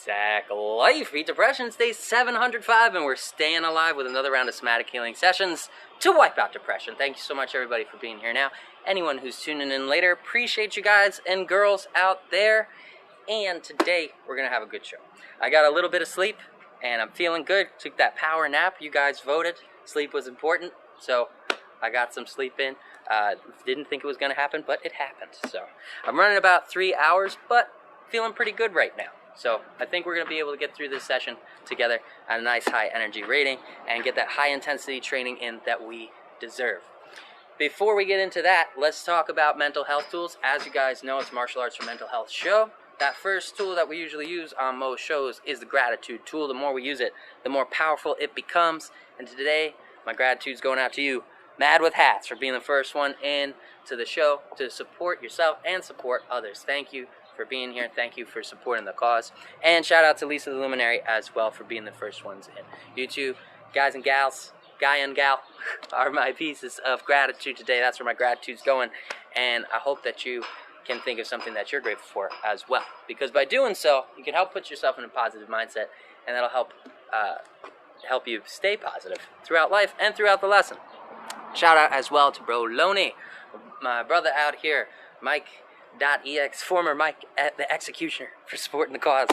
Sack Life, Beat Depression, it's day 705, and we're staying alive with another round of somatic healing sessions to wipe out depression. Thank you so much, everybody, for being here now. Anyone who's tuning in later, appreciate you guys and girls out there. And today, we're going to have a good show. I got a little bit of sleep, and I'm feeling good. Took that power nap. You guys voted. Sleep was important, so I got some sleep in. Didn't think it was going to happen, but it happened. So I'm running about 3 hours, but feeling pretty good right now. So I think we're going to be able to get through this session together at a nice high energy rating and get that high intensity training in that we deserve. Before we get into that, let's talk about mental health tools. As you guys know, it's Martial Arts for Mental Health show. That first tool that we usually use on most shows is the gratitude tool. The more we use it, the more powerful it becomes. And today, my gratitude's going out to you, Madwithhats, for being the first one in to the show to support yourself and support others. Thank you for being here. Thank you for supporting the cause. And shout out to Lisa the Luminary as well for being the first ones in. You two, guys and gals, guy and gal, are my pieces of gratitude today. That's where my gratitude's going. And I hope that you can think of something that you're grateful for as well. Because by doing so, you can help put yourself in a positive mindset, and that'll help you stay positive throughout life and throughout the lesson. Shout out as well to Bro Loney, my brother out here, Mike.ex, former Mike at the Executioner, for supporting the cause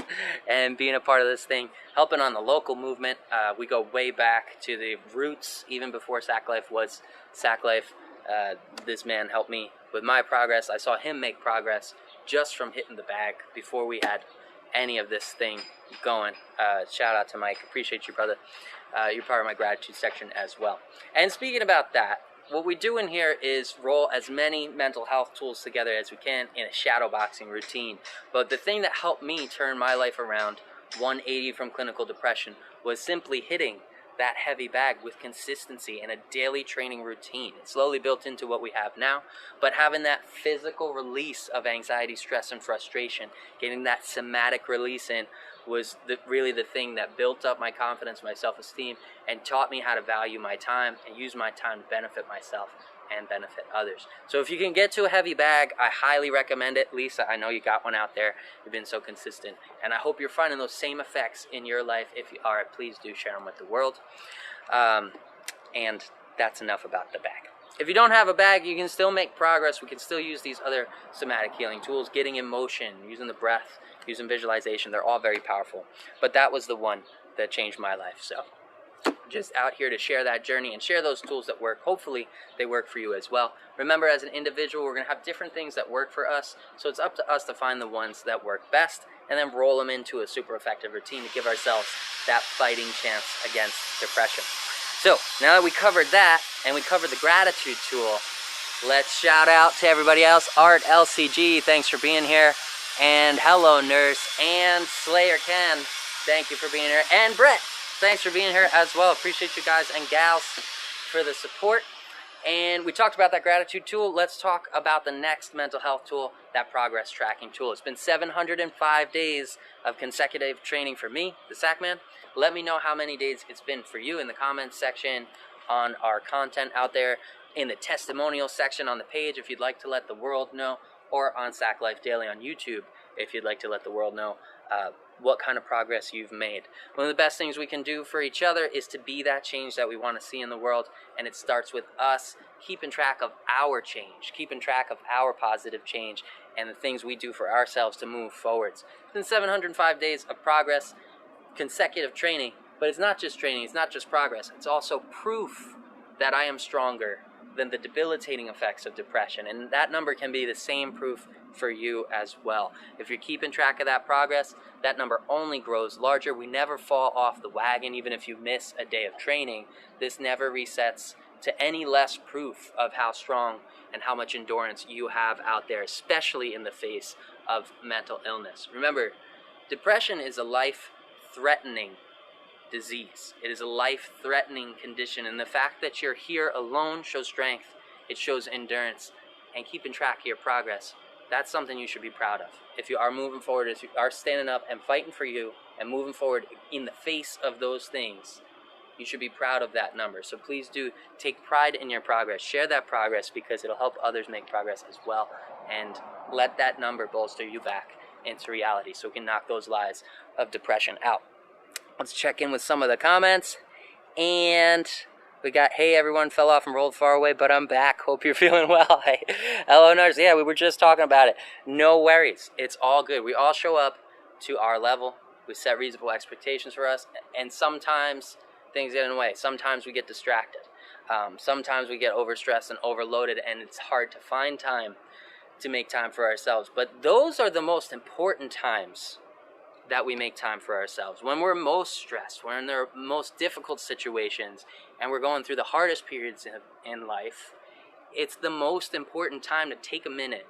and being a part of this thing, helping on the local movement. We go way back to the roots, even before Sack Life was Sack Life. This man helped me with my progress. I saw him make progress just from hitting the bag before we had any of this thing going. Shout out to Mike. Appreciate you, brother. You're part of my gratitude section as well. And speaking about that, what we do in here is roll as many mental health tools together as we can in a shadowboxing routine. But the thing that helped me turn my life around 180 from clinical depression was simply hitting that heavy bag with consistency and a daily training routine. It slowly built into what we have now, but having that physical release of anxiety, stress, and frustration, getting that somatic release in, was really the thing that built up my confidence, my self-esteem, and taught me how to value my time and use my time to benefit myself and benefit others. So if you can get to a heavy bag, I highly recommend it. Lisa, I know you got one out there. You've been so consistent, and I hope you're finding those same effects in your life. If you are, please do share them with the world. And that's enough about the bag. If you don't have a bag, you can still make progress. We can still use these other somatic healing tools, getting in motion, using the breath, using visualization. They're all very powerful. But that was the one that changed my life. So just out here to share that journey and share those tools that work. Hopefully they work for you as well. Remember, as an individual, we're going to have different things that work for us. So it's up to us to find the ones that work best and then roll them into a super effective routine to give ourselves that fighting chance against depression. So now that we covered that and we covered the gratitude tool, let's shout out to everybody else. Art LCG, thanks for being here. And hello, Nurse. And Slayer Ken, thank you for being here. And Brett, thanks for being here as well. Appreciate you guys and gals for the support. And we talked about that gratitude tool. Let's talk about the next mental health tool, that progress tracking tool. It's been 705 days of consecutive training for me, the Sackman. Let me know how many days it's been for you in the comments section, on our content out there, in the testimonial section on the page if you'd like to let the world know, or on Sack Life Daily on YouTube if you'd like to let the world know what kind of progress you've made. One of the best things we can do for each other is to be that change that we want to see in the world, and it starts with us keeping track of our change, keeping track of our positive change, and the things we do for ourselves to move forwards. It's been 705 days of progress, consecutive training, but it's not just training, it's not just progress, it's also proof that I am stronger than the debilitating effects of depression, and that number can be the same proof for you as well. If you're keeping track of that progress, that number only grows larger. We never fall off the wagon. Even if you miss a day of training, this never resets to any less proof of how strong and how much endurance you have out there, especially in the face of mental illness. Remember, depression is a life-threatening disease. It is a life-threatening condition, and the fact that you're here alone shows strength, it shows endurance, and keeping track of your progress, that's something you should be proud of. If you are moving forward, if you are standing up and fighting for you and moving forward in the face of those things, you should be proud of that number. So please do take pride in your progress. Share that progress because it'll help others make progress as well, and let that number bolster you back into reality, so we can knock those lies of depression out. Let's check in with some of the comments. And we got, hey, everyone fell off and rolled far away, but I'm back. Hope you're feeling well. Hey, hello, nurse. Yeah, we were just talking about it. No worries. It's all good. We all show up to our level. We set reasonable expectations for us, and sometimes things get in the way. Sometimes we get distracted. Sometimes we get overstressed and overloaded, and it's hard to find time to make time for ourselves. But those are the most important times that we make time for ourselves. When we're most stressed, we're in the most difficult situations, and we're going through the hardest periods in life, it's the most important time to take a minute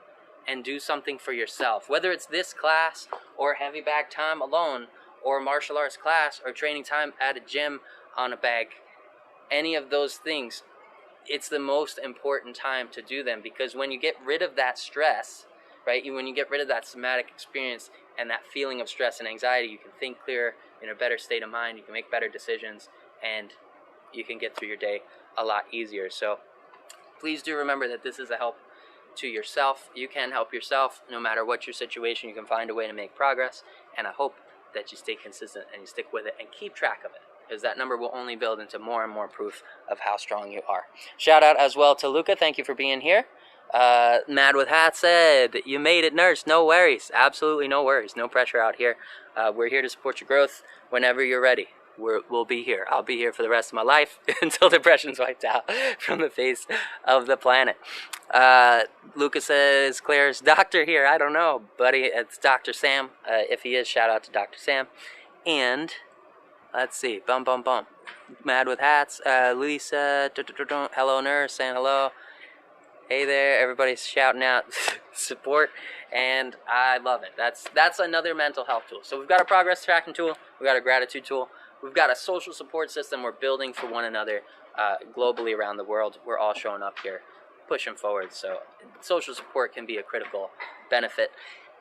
and do something for yourself. Whether it's this class, or heavy bag time alone, or martial arts class, or training time at a gym on a bag, any of those things, it's the most important time to do them, because when you get rid of that stress, right, when you get rid of that somatic experience and that feeling of stress and anxiety, you can think clearer, in a better state of mind, you can make better decisions, and you can get through your day a lot easier. So please do remember that this is a help to yourself. You can help yourself no matter what your situation. You can find a way to make progress, and I hope that you stay consistent and you stick with it and keep track of it, because that number will only build into more and more proof of how strong you are. Shout out as well to Luca. Thank you for being here. Madwithhats said, you made it, nurse. No worries. Absolutely no worries. No pressure out here. We're here to support your growth whenever you're ready. We'll be here. I'll be here for the rest of my life until depression's wiped out from the face of the planet. Luca says, Claire's doctor here. I don't know, buddy. It's Dr. Sam. If he is, shout out to Dr. Sam. And let's see. Mad with hats. Lisa. Hello, nurse. Saying hello. Hey there. Everybody's shouting out support, and I love it. That's another mental health tool. So we've got a progress tracking tool. We've got a gratitude tool. We've got a social support system we're building for one another globally around the world. We're all showing up here, pushing forward. So social support can be a critical benefit,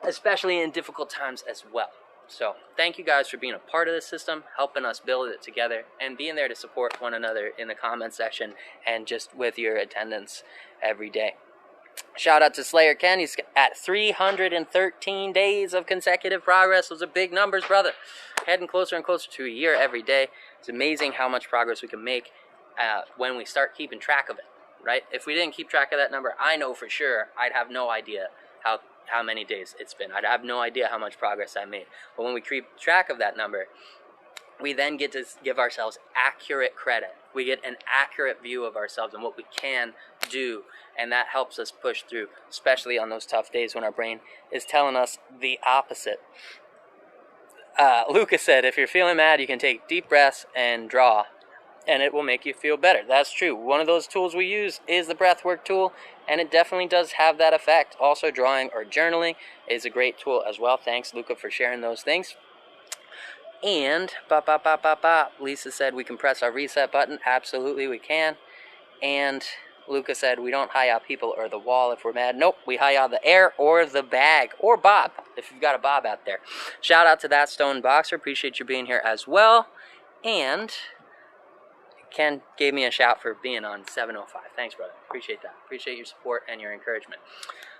especially in difficult times as well. So thank you guys for being a part of this system, helping us build it together, and being there to support one another in the comment section and just with your attendance every day. Shout out to Slayer Ken. He's at 313 days of consecutive progress. Those are big numbers, brother. Heading closer and closer to a year every day. It's amazing how much progress we can make when we start keeping track of it, right? If we didn't keep track of that number, I know for sure I'd have no idea how many days it's been. I'd have no idea how much progress I made. But when we keep track of that number, we then get to give ourselves accurate credit. We get an accurate view of ourselves and what we can do, and that helps us push through, especially on those tough days when our brain is telling us the opposite. Lucas said, if you're feeling mad, you can take deep breaths and draw, and it will make you feel better. That's true. One of those tools we use is the Breathwork tool, and it definitely does have that effect. Also, drawing or journaling is a great tool as well. Thanks, Luca, for sharing those things. And, Lisa said we can press our reset button. Absolutely, we can. And Luca said we don't high out people or the wall if we're mad. Nope, we high out the air or the bag. Or Bob, if you've got a Bob out there. Shout out to that Stone Boxer. Appreciate you being here as well. And Ken gave me a shout for being on 705. Thanks, brother. Appreciate that. Appreciate your support and your encouragement.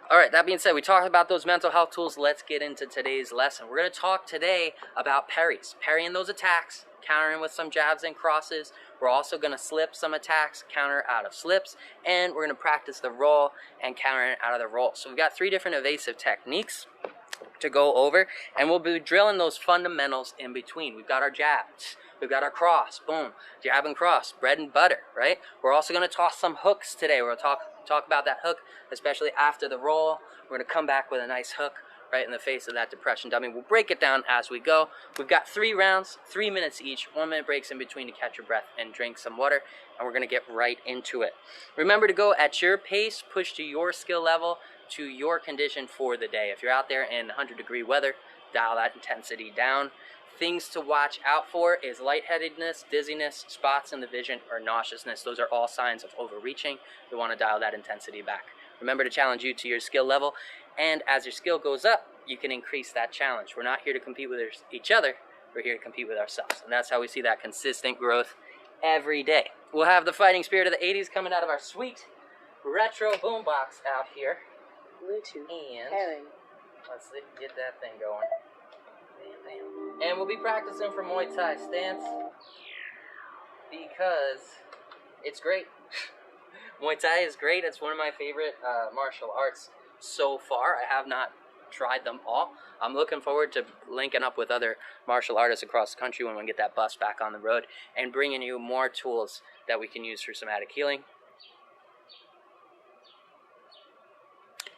All right, that being said, we talked about those mental health tools. Let's get into today's lesson. We're going to talk today about parries. Parrying those attacks, countering with some jabs and crosses. We're also going to slip some attacks, counter out of slips, and we're going to practice the roll and counter out of the roll. So we've got 3 different evasive techniques to go over, and we'll be drilling those fundamentals in between. We've got our jabs. We've got our cross, boom, jab and cross, bread and butter, right? We're also going to toss some hooks today. We're going to talk about that hook, especially after the roll. We're going to come back with a nice hook right in the face of that depression dummy. We'll break it down as we go. We've got 3 rounds, 3 minutes each, 1 minute breaks in between to catch your breath and drink some water, and we're going to get right into it. Remember to go at your pace, push to your skill level, to your condition for the day. If you're out there in 100-degree weather, dial that intensity down. Things to watch out for is lightheadedness, dizziness, spots in the vision, or nauseousness. Those are all signs of overreaching. You want to dial that intensity back. Remember to challenge you to your skill level, and as your skill goes up, you can increase that challenge. We're not here to compete with each other. We're here to compete with ourselves, and that's how we see that consistent growth every day. We'll have the fighting spirit of the 80s coming out of our sweet retro boombox out here. Bluetooth and pairing. Let's get that thing going. And we'll be practicing for Muay Thai stance because it's great. Muay Thai is great. It's one of my favorite martial arts so far. I have not tried them all. I'm looking forward to linking up with other martial artists across the country when we get that bus back on the road and bringing you more tools that we can use for somatic healing.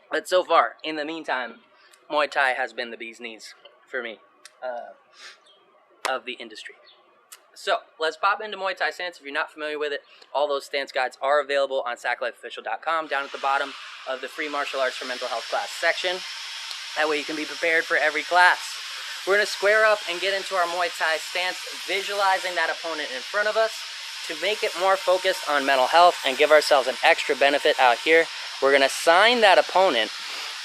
But so far, in the meantime, Muay Thai has been the bee's knees for me of the industry. So, let's pop into Muay Thai stance. If you're not familiar with it, all those stance guides are available on sacklifeofficial.com down at the bottom of the free martial arts for mental health class section. That way you can be prepared for every class. We're going to square up and get into our Muay Thai stance, visualizing that opponent in front of us to make it more focused on mental health and give ourselves an extra benefit out here. We're going to assign that opponent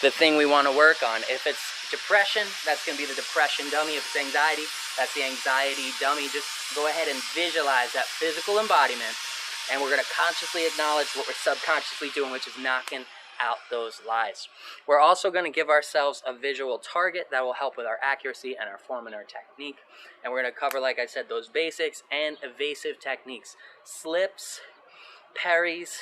the thing we want to work on. If it's depression, that's going to be the depression dummy. If it's anxiety, that's the anxiety dummy. Just go ahead and visualize that physical embodiment, and we're going to consciously acknowledge what we're subconsciously doing, which is knocking out those lies. We're also going to give ourselves a visual target that will help with our accuracy and our form and our technique. And we're going to cover, like I said, those basics and evasive techniques. Slips, parries,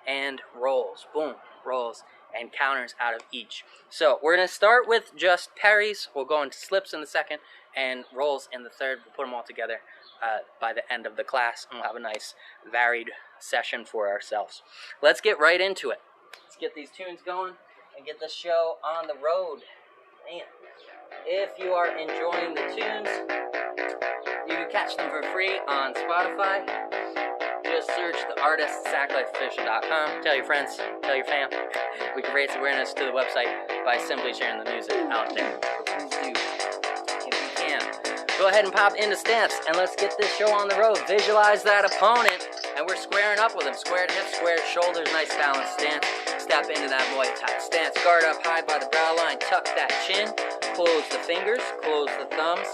and rolls. Boom, rolls and counters out of each. So we're going to start with just parries. We'll go into slips in the second and rolls in the third. We'll put them all together by the end of the class, and we'll have a nice varied session for ourselves. Let's get right into it. Let's get these tunes going and get the show on the road. Man, if you are enjoying the tunes, you can catch them for free on Spotify. Just search the artist, sacklifeofficial.com. Tell your friends, tell your fam. We can raise awareness to the website by simply sharing the music out there. Please do, if you can. Go ahead and pop into stance, and let's get this show on the road. Visualize that opponent, and we're squaring up with him. Squared hips, squared shoulders, nice balanced stance. Step into that Muay Thai stance. Guard up high by the brow line. Tuck that chin. Close the fingers, close the thumbs,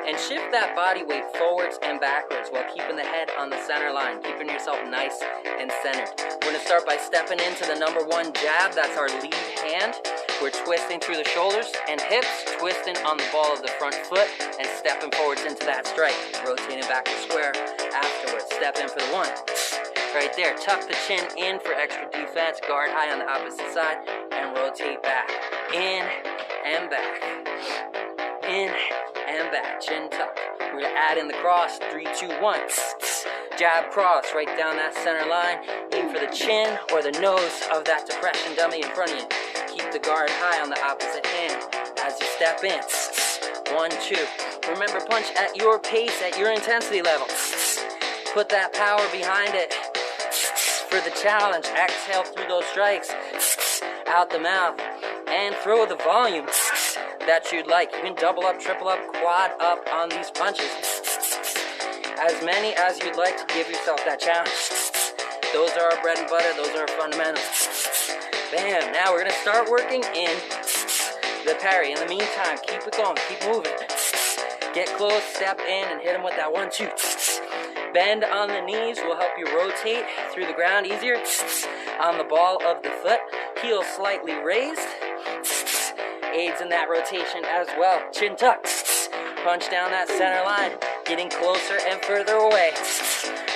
and shift that body weight forwards and backwards while keeping the head on the center line, keeping yourself nice and centered. We're going to start by stepping into the number one jab. That's our lead hand. We're twisting through the shoulders and hips, twisting on the ball of the front foot, and stepping forwards into that strike. Rotating back to square afterwards. Step in for the one. Right there. Tuck the chin in for extra defense. Guard high on the opposite side, and rotate back. In and back. In and back. Chin tuck. We're going to add in the cross. 3, 2, 1. Jab cross right down that center line. Aim for the chin or the nose of that depression dummy in front of you. Keep the guard high on the opposite hand as you step in. 1, 2. Remember, punch at your pace, at your intensity level. Put that power behind it. For the challenge, exhale through those strikes. Out the mouth. And throw the volume that you'd like. You can double up, triple up, quad up on these punches. As many as you'd like to give yourself that challenge. Those are our bread and butter. Those are our fundamentals. Bam. Now we're going to start working in the parry. In the meantime, keep it going. Keep moving. Get close, step in, and hit them with that 1, 2. Bend on the knees will help you rotate through the ground easier. On the ball of the foot. Heel slightly raised. Aids in that rotation as well. Chin tuck. Punch down that center line. Getting closer and further away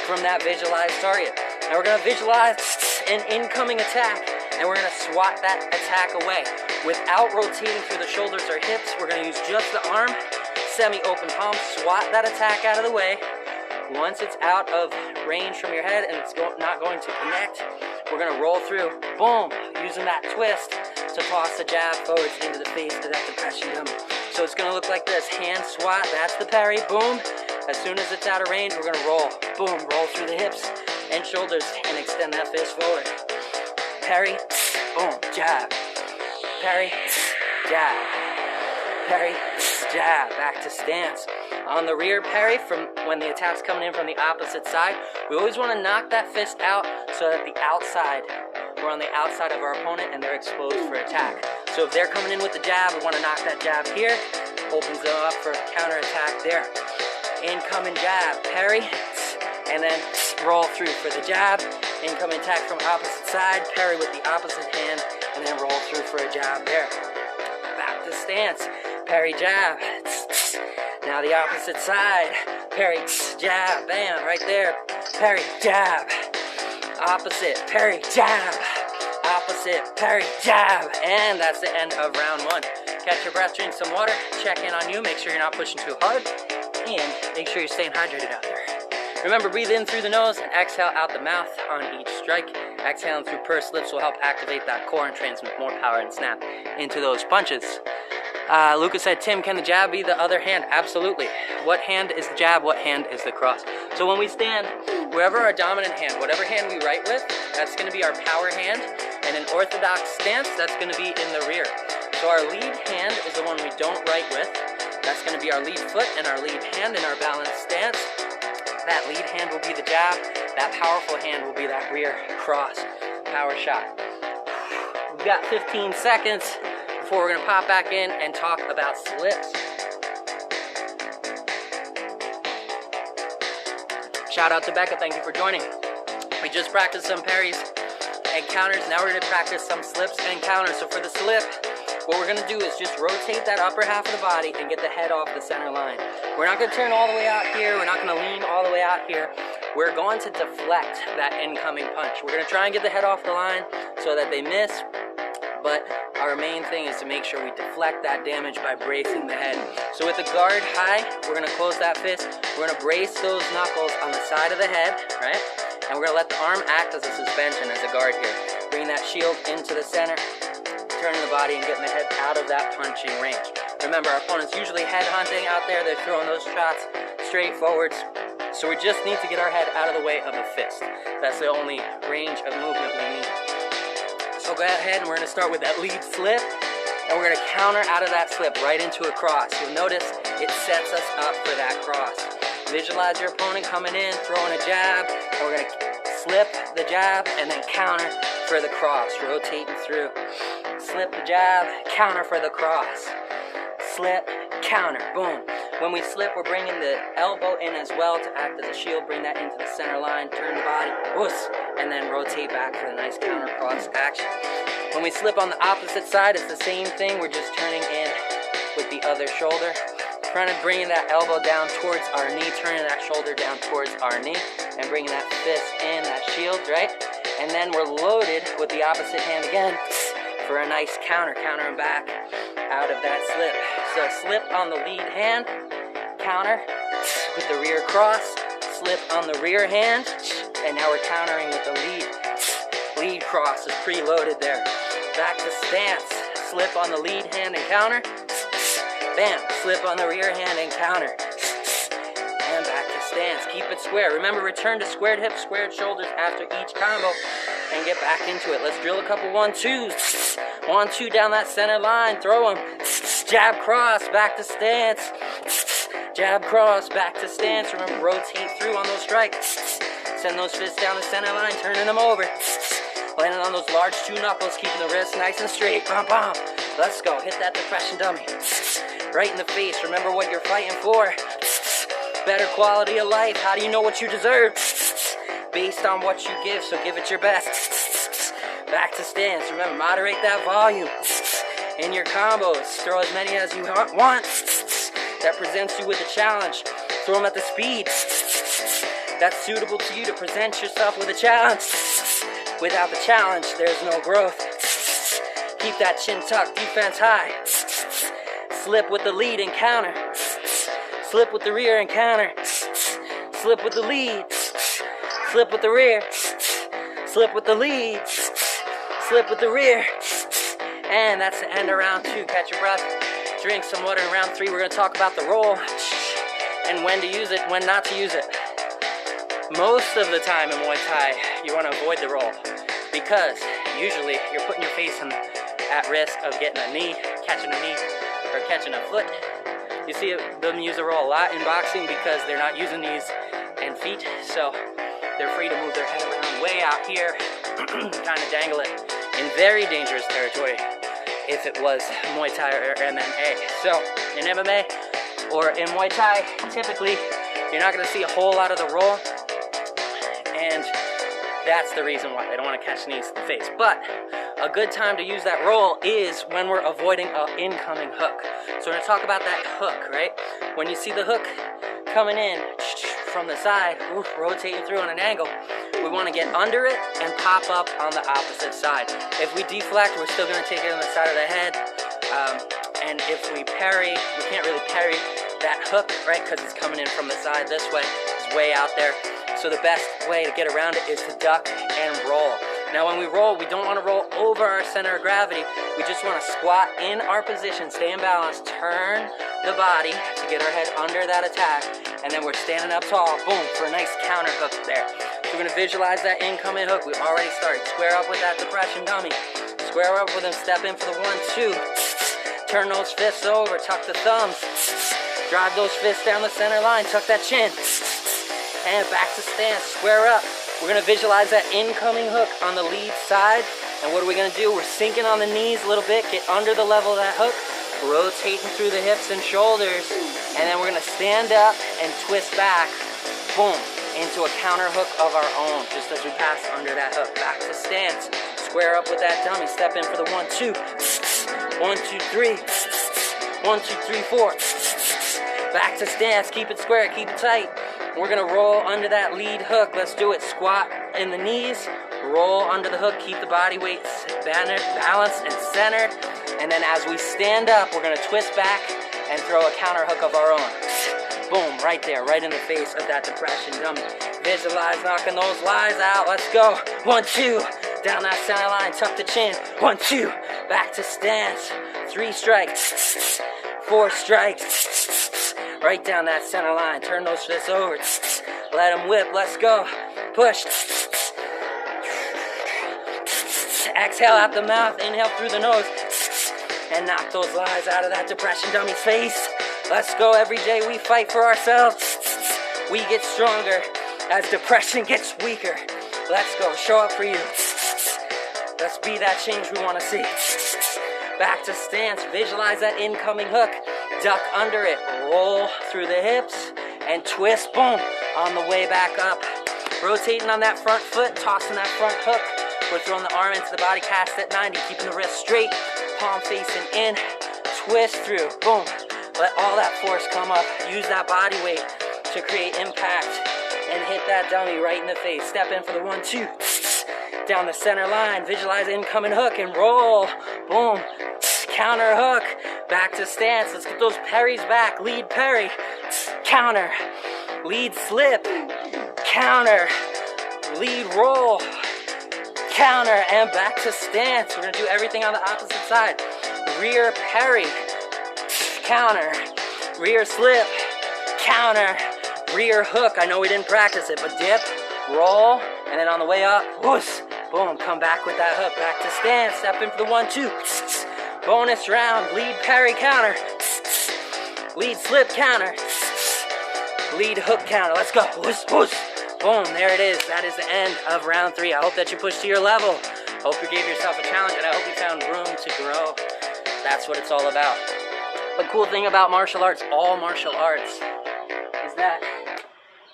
from that visualized target. Now we're going to visualize an incoming attack, and we're going to swat that attack away. Without rotating through the shoulders or hips, we're going to use just the arm, semi-open palm, swat that attack out of the way. Once it's out of range from your head and it's not going to connect, we're going to roll through, boom, using that twist to toss the jab forwards into the face of that depression dummy. So it's going to look like this, hand swat, that's the parry, boom. As soon as it's out of range, we're going to roll, boom, roll through the hips and shoulders and extend that fist forward. Parry, boom, jab. Parry, jab. Parry, jab, back to stance. On the rear parry, from when the attack's coming in from the opposite side, we always want to knock that fist out so that we're on the outside of our opponent and they're exposed for attack. So if they're coming in with the jab, we want to knock that jab here, opens them up for counter attack there. Incoming jab, parry, and then roll through for the jab. Incoming attack from opposite side, parry with the opposite hand, and then roll through for a jab there. Back back to stance, parry, jab. Now the opposite side, parry, jab, bam, right there, parry, jab. Opposite, parry, jab. Opposite, parry, jab. And that's the end of round 1. Catch your breath, drink some water, check in on you, make sure you're not pushing too hard, and make sure you're staying hydrated out there. Remember, breathe in through the nose and exhale out the mouth on each strike. Exhaling through pursed lips will help activate that core and transmit more power and snap into those punches. Lucas said, Tim, can the jab be the other hand? Absolutely. What hand is the jab? What hand is the cross? So when we stand, wherever our dominant hand, whatever hand we write with, that's going to be our power hand. And in orthodox stance, that's going to be in the rear. So our lead hand is the one we don't write with. That's going to be our lead foot and our lead hand in our balanced stance. That lead hand will be the jab. That powerful hand will be that rear cross power shot. We've got 15 seconds before we're going to pop back in and talk about slips. Shout out to Becca, thank you for joining. We just practiced some parries and counters. Now we're going to practice some slips and counters. So for the slip, what we're going to do is just rotate that upper half of the body and get the head off the center line. We're not going to turn all the way out here. We're not going to lean all the way out here. We're going to deflect that incoming punch. We're going to try and get the head off the line so that they miss. But our main thing is to make sure we deflect that damage by bracing the head. So with the guard high, we're going to close that fist. We're going to brace those knuckles on the side of the head, right? And we're going to let the arm act as a suspension, as a guard here. Bring that shield into the center. Turning the body and getting the head out of that punching range. Remember, our opponent's usually head hunting out there. They're throwing those shots straight forwards. So we just need to get our head out of the way of a fist. That's the only range of movement we need. So go ahead and we're going to start with that lead slip. And we're going to counter out of that slip right into a cross. You'll notice it sets us up for that cross. Visualize your opponent coming in, throwing a jab. And we're going to slip the jab and then counter for the cross. Rotating through. Slip the jab, counter for the cross. Slip, counter, boom. When we slip, we're bringing the elbow in as well to act as a shield. Bring that into the center line, turn the body, whoosh, and then rotate back for the nice counter cross action. When we slip on the opposite side, it's the same thing. We're just turning in with the other shoulder. Kind of bringing that elbow down towards our knee, turning that shoulder down towards our knee, and bringing that fist in, that shield, right? And then we're loaded with the opposite hand again. For a nice counter, countering back out of that slip. So slip on the lead hand, counter with the rear cross, slip on the rear hand, and now we're countering with the lead. Lead cross is preloaded there. Back to stance, slip on the lead hand and counter, bam, slip on the rear hand and counter, and back to stance. Keep it square. Remember, return to squared hips, squared shoulders after each combo. And get back into it. Let's drill a couple 1-2s. 1-2 down that center line. Throw them. Jab cross. Back to stance. Jab cross. Back to stance. Remember, rotate through on those strikes. Send those fists down the center line. Turning them over. Landing on those large 2 knuckles. Keeping the wrist nice and straight. Bam, bam. Let's go. Hit that depression dummy. Right in the face. Remember what you're fighting for. Better quality of life. How do you know what you deserve? Based on what you give, so give it your best. Back to stance. Remember, moderate that volume in your combos. Throw as many as you want. That presents you with a challenge. Throw them at the speed that's suitable to you to present yourself with a challenge. Without the challenge, there's no growth. Keep that chin tucked, defense high. Slip with the lead and counter. Slip with the rear and counter. Slip with the lead. Slip with the rear, slip with the lead, slip with the rear, and that's the end of round 2. Catch your breath, drink some water. In round 3, we're going to talk about the roll and when to use it, when not to use it. Most of the time in Muay Thai, you want to avoid the roll because usually you're putting your face at risk of getting a knee, catching a knee, or catching a foot. You see them use the roll a lot in boxing because they're not using knees and feet, so they're free to move their head around way out here, kind of dangle it in very dangerous territory if it was Muay Thai or MMA. So in MMA or in Muay Thai, typically you're not going to see a whole lot of the roll, and that's the reason why they don't want to catch knees to the face. But A good time to use that roll is when we're avoiding an incoming hook. So we're going to talk about that hook, right? When you see the hook coming in from the side, rotating through on an angle, we want to get under it and pop up on the opposite side. If we deflect, we're still going to take it on the side of the head. And if we parry, we can't really parry that hook, right? Because it's coming in from the side this way. It's way out there. So the best way to get around it is to duck and roll. Now when we roll, we don't want to roll over our center of gravity. We just want to squat in our position, stay in balance, turn the body to get our head under that attack, and then we're standing up tall, boom, for a nice counter hook there. So we're going to visualize that incoming hook. We already started. Square up with that depression dummy. Square up with him, step in for the 1-2. Turn those fists over, tuck the thumbs. Drive those fists down the center line, tuck that chin. And back to stance, square up. We're going to visualize that incoming hook on the lead side. And what are we going to do? We're sinking on the knees a little bit, get under the level of that hook, rotating through the hips and shoulders. And then we're going to stand up and twist back, boom, into a counter hook of our own, just as we pass under that hook. Back to stance, square up with that dummy, step in for the 1-2. 1, 2, 3. 1, 2, 3, 4. Back to stance, keep it square, keep it tight. We're gonna roll under that lead hook. Let's do it. Squat in the knees, roll under the hook, keep the body weight balanced and centered. And then as we stand up, we're gonna twist back and throw a counter hook of our own. Boom, right there, right in the face of that depression dummy. Visualize knocking those lies out. Let's go. 1, 2, down that center line, tuck the chin. 1, 2, back to stance. 3 strikes, 4 strikes. Right down that center line. Turn those fists over. Let them whip. Let's go. Push. Exhale out the mouth. Inhale through the nose. And knock those lies out of that depression dummy's face. Let's go. Every day we fight for ourselves. We get stronger as depression gets weaker. Let's go. Show up for you. Let's be that change we want to see. Back to stance. Visualize that incoming hook. Duck under it, roll through the hips, and twist, boom, on the way back up. Rotating on that front foot, tossing that front hook. We're throwing the arm into the body, cast at 90, keeping the wrist straight, palm facing in, twist through, boom. Let all that force come up. Use that body weight to create impact and hit that dummy right in the face. Step in for the 1-2. Down the center line, visualize incoming hook and roll, boom. Counter hook, back to stance. Let's get those parries back. Lead parry, counter, lead slip, counter, lead roll, counter, and back to stance. We're gonna do everything on the opposite side. Rear parry, counter, rear slip, counter, rear hook. I know we didn't practice it, but dip, roll, and then on the way up, whoosh, boom, come back with that hook. Back to stance, step in for the 1-2. Bonus round, lead parry counter, lead slip counter, lead hook counter. Let's go. Whoosh, whoosh. Boom, there it is. That is the end of round 3. I hope that you pushed to your level. Hope you gave yourself a challenge, and I hope you found room to grow. That's what it's all about. The cool thing about martial arts, all martial arts, is that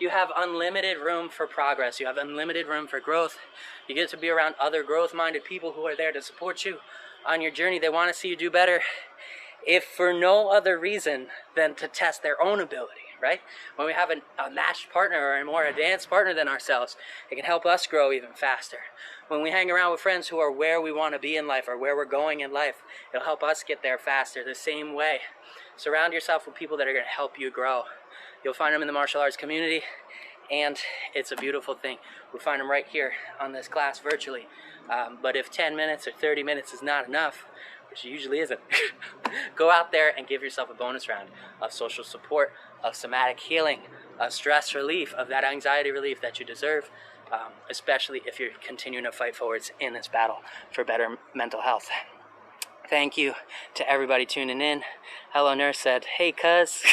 you have unlimited room for progress. You have unlimited room for growth. You get to be around other growth-minded people who are there to support you on your journey. They want to see you do better, if for no other reason than to test their own ability, right? When we have a matched partner or a more advanced partner than ourselves, it can help us grow even faster. When we hang around with friends who are where we want to be in life or where we're going in life, it'll help us get there faster. The same way, surround yourself with people that are going to help you grow. You'll find them in the martial arts community, and it's a beautiful thing. We find them right here on this class virtually. But if 10 minutes or 30 minutes is not enough, which usually isn't, go out there and give yourself a bonus round of social support, of somatic healing, of stress relief, of that anxiety relief that you deserve, especially if you're continuing to fight forwards in this battle for better mental health. Thank you to everybody tuning in. Hello Nurse said, hey cuz.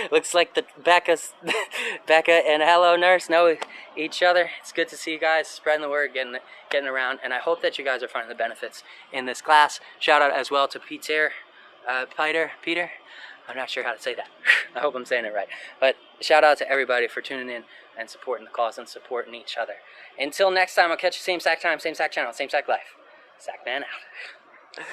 Looks like the Becca and Hello Nurse know each other. It's good to see you guys spreading the word, getting around, and I hope that you guys are finding the benefits in this class. Shout out as well to Peter. I'm not sure how to say that. I hope I'm saying it right. But shout out to everybody for tuning in and supporting the cause and supporting each other. Until next time, I'll catch you same sack time, same sack channel, same sack life. Sackman out.